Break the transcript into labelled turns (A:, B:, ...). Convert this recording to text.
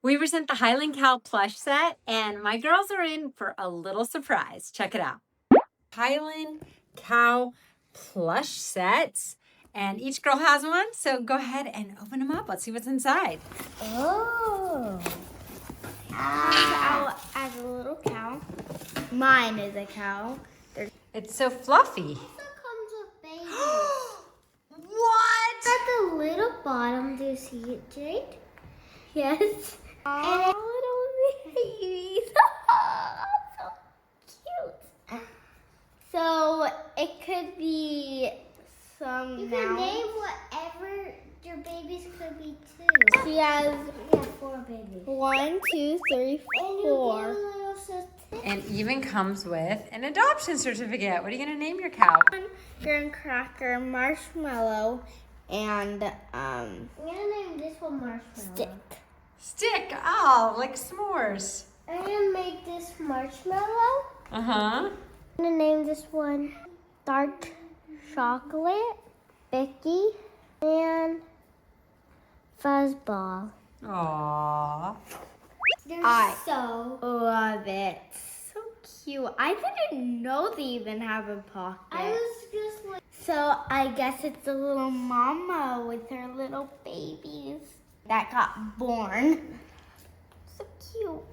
A: We present the Highland Cow Plush set, and my girls are in for a little surprise. Check it out. Highland Cow Plush sets, and each girl has one, so go ahead and open them up. Let's see what's inside.
B: Oh. As a little cow. Mine is a cow.
A: It's so fluffy.
B: It comes with babies.
A: What?
B: At the little bottom, do you see it, Jade? Yes. And little babies. So cute. So it could be some. You can name whatever your babies could be too. She has 4 babies. 1, 2, 3, 4.
A: And even comes with an adoption certificate. What are you gonna name your cow?
B: Graham cracker, marshmallow, and I'm gonna name this one marshmallow.
A: Stick. Oh, like s'mores.
B: I'm gonna make this marshmallow.
A: Uh-huh.
B: I'm gonna name this one dark chocolate, Vicky, and fuzzball.
A: Aww.
B: I so love it. So cute. I didn't know they even have a pocket. I was just like, so I guess it's a little mama with her little babies that got born. So cute.